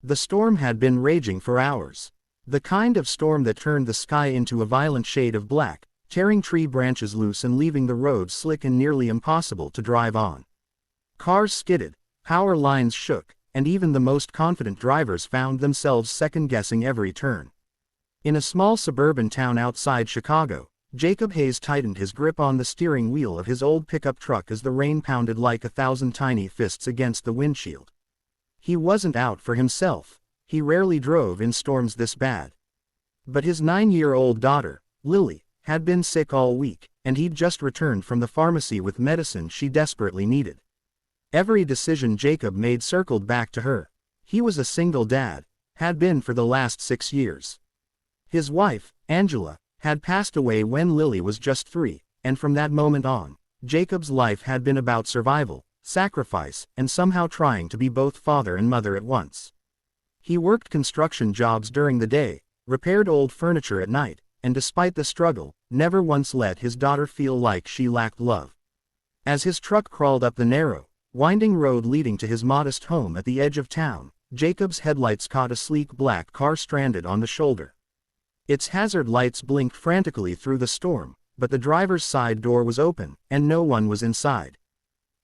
The storm had been raging for hours. The kind of storm that turned the sky into a violent shade of black, tearing tree branches loose and leaving the road slick and nearly impossible to drive on. Cars skidded, power lines shook, and even the most confident drivers found themselves second-guessing every turn. In a small suburban town outside Chicago, Jacob Hayes tightened his grip on the steering wheel of his old pickup truck as the rain pounded like 1,000 tiny fists against the windshield. He wasn't out for himself. He rarely drove in storms this bad. But his 9-year-old daughter, Lily, had been sick all week, and he'd just returned from the pharmacy with medicine she desperately needed. Every decision Jacob made circled back to her. He was a single dad, had been for the last 6 years. His wife, Angela, had passed away when Lily was just 3, and from that moment on, Jacob's life had been about survival, sacrifice, and somehow trying to be both father and mother at once. He worked construction jobs during the day, repaired old furniture at night, and despite the struggle, never once let his daughter feel like she lacked love. As his truck crawled up the narrow, winding road leading to his modest home at the edge of town, Jacob's headlights caught a sleek black car stranded on the shoulder. Its hazard lights blinked frantically through the storm, but the driver's side door was open, and no one was inside.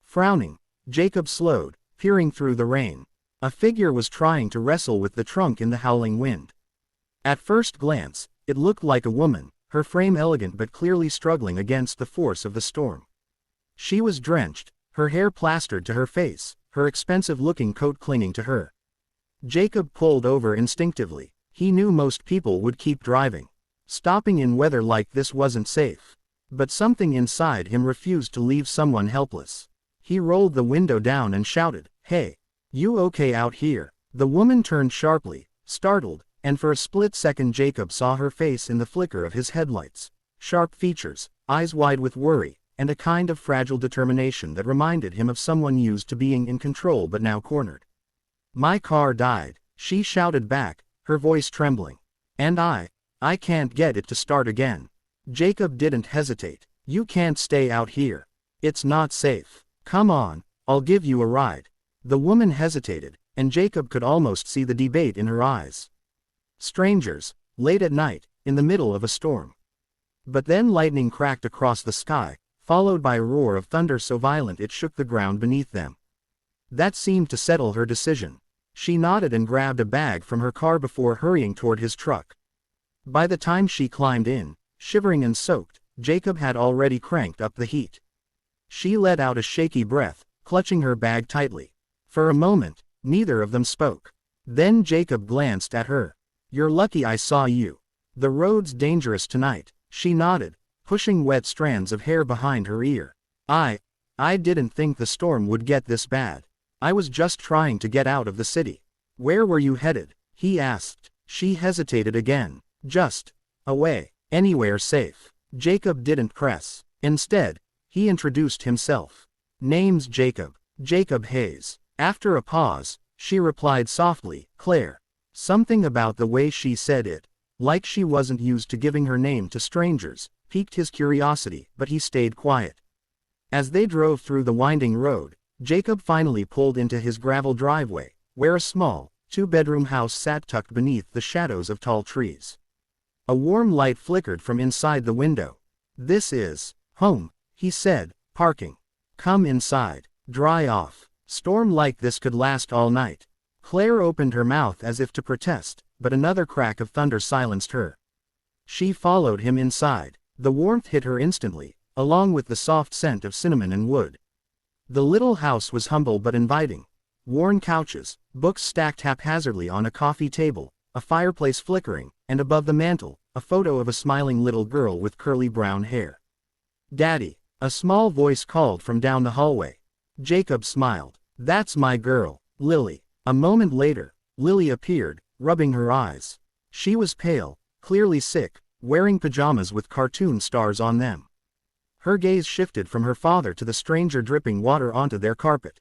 Frowning, Jacob slowed, peering through the rain. A figure was trying to wrestle with the trunk in the howling wind. At first glance, it looked like a woman, her frame elegant but clearly struggling against the force of the storm. She was drenched, her hair plastered to her face, her expensive-looking coat clinging to her. Jacob pulled over instinctively. He knew most people would keep driving. Stopping in weather like this wasn't safe. But something inside him refused to leave someone helpless. He rolled the window down and shouted, "Hey, you okay out here?" The woman turned sharply, startled, and for a split second Jacob saw her face in the flicker of his headlights. Sharp features, eyes wide with worry, and a kind of fragile determination that reminded him of someone used to being in control but now cornered. "My car died," she shouted back, her voice trembling. "And I can't get it to start again." Jacob didn't hesitate. "You can't stay out here. It's not safe. Come on, I'll give you a ride." The woman hesitated, and Jacob could almost see the debate in her eyes. Strangers, late at night, in the middle of a storm. But then lightning cracked across the sky, followed by a roar of thunder so violent it shook the ground beneath them. That seemed to settle her decision. She nodded and grabbed a bag from her car before hurrying toward his truck. By the time she climbed in, shivering and soaked, Jacob had already cranked up the heat. She let out a shaky breath, clutching her bag tightly. For a moment, neither of them spoke. Then Jacob glanced at her. "You're lucky I saw you. The road's dangerous tonight." She nodded, pushing wet strands of hair behind her ear. I didn't think the storm would get this bad. I was just trying to get out of the city." "Where were you headed?" he asked. She hesitated again. "Just away. Anywhere safe." Jacob didn't press. Instead, he introduced himself. "Name's Jacob. Jacob Hayes." After a pause, she replied softly, "Claire." Something about the way she said it, like she wasn't used to giving her name to strangers, piqued his curiosity, but he stayed quiet. As they drove through the winding road, Jacob finally pulled into his gravel driveway, where a small, 2-bedroom house sat tucked beneath the shadows of tall trees. A warm light flickered from inside the window. "This is home," he said, parking. "Come inside. Dry off. Storm like this could last all night." Claire opened her mouth as if to protest, but another crack of thunder silenced her. She followed him inside. The warmth hit her instantly, along with the soft scent of cinnamon and wood. The little house was humble but inviting. Worn couches, books stacked haphazardly on a coffee table, a fireplace flickering, and above the mantel, a photo of a smiling little girl with curly brown hair. "Daddy," a small voice called from down the hallway. Jacob smiled. "That's my girl, Lily." A moment later, Lily appeared, rubbing her eyes. She was pale, clearly sick, wearing pajamas with cartoon stars on them. Her gaze shifted from her father to the stranger dripping water onto their carpet.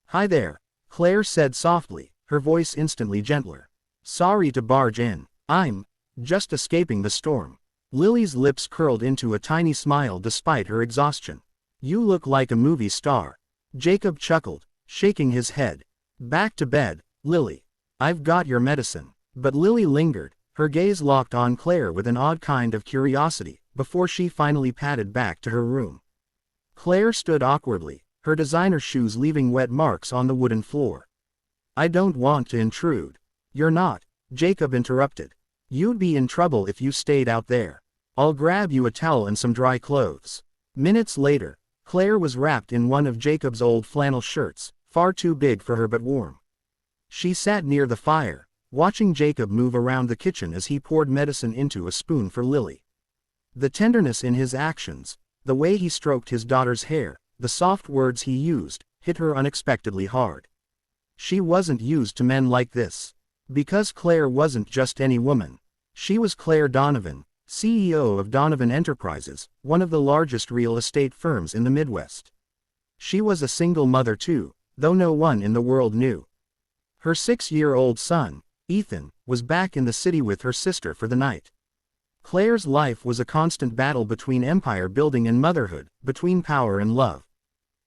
"Hi there," Claire said softly, her voice instantly gentler. "Sorry to barge in. I'm just escaping the storm." Lily's lips curled into a tiny smile despite her exhaustion. "You look like a movie star." Jacob chuckled, shaking his head. "Back to bed, Lily. I've got your medicine. But Lily lingered, her gaze locked on Claire with an odd kind of curiosity, before she finally padded back to her room. Claire stood awkwardly, her designer shoes leaving wet marks on the wooden floor. I don't want to intrude. You're not, Jacob interrupted. You'd be in trouble if you stayed out there. I'll grab you a towel and some dry clothes. Minutes later, Claire was wrapped in one of Jacob's old flannel shirts, far too big for her but warm. She sat near the fire, watching Jacob move around the kitchen as he poured medicine into a spoon for Lily. The tenderness in his actions, the way he stroked his daughter's hair, the soft words he used, hit her unexpectedly hard. She wasn't used to men like this. Because Claire wasn't just any woman. She was Claire Donovan, CEO of Donovan Enterprises, one of the largest real estate firms in the Midwest. She was a single mother too, though no one in the world knew. Her 6-year-old son, Ethan, was back in the city with her sister for the night. Claire's life was a constant battle between empire building and motherhood, between power and love.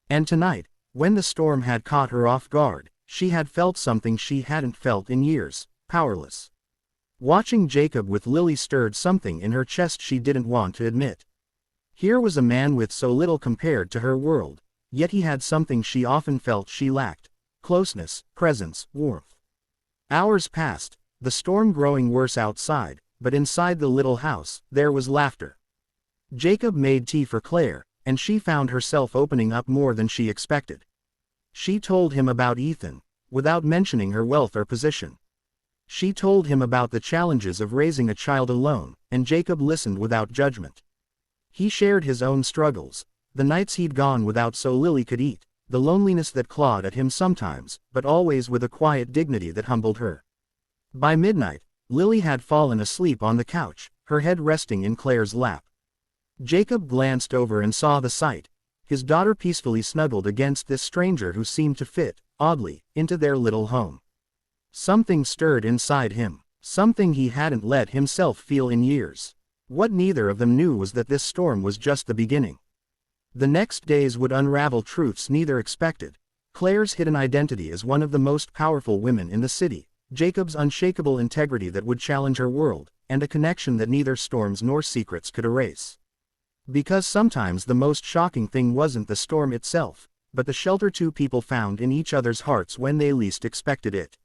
And tonight, when the storm had caught her off guard, she had felt something she hadn't felt in years, powerless. Watching Jacob with Lily stirred something in her chest she didn't want to admit. Here was a man with so little compared to her world, yet he had something she often felt she lacked: closeness, presence, warmth. Hours passed, the storm growing worse outside, but inside the little house, there was laughter. Jacob made tea for Claire, and she found herself opening up more than she expected. She told him about Ethan, without mentioning her wealth or position. She told him about the challenges of raising a child alone, and Jacob listened without judgment. He shared his own struggles, the nights he'd gone without so Lily could eat, the loneliness that clawed at him sometimes, but always with a quiet dignity that humbled her. By midnight, Lily had fallen asleep on the couch, her head resting in Claire's lap. Jacob glanced over and saw the sight: his daughter peacefully snuggled against this stranger who seemed to fit, oddly, into their little home. Something stirred inside him, something he hadn't let himself feel in years. What neither of them knew was that this storm was just the beginning. The next days would unravel truths neither expected: Claire's hidden identity as one of the most powerful women in the city, Jacob's unshakable integrity that would challenge her world, and a connection that neither storms nor secrets could erase. Because sometimes the most shocking thing wasn't the storm itself, but the shelter two people found in each other's hearts when they least expected it.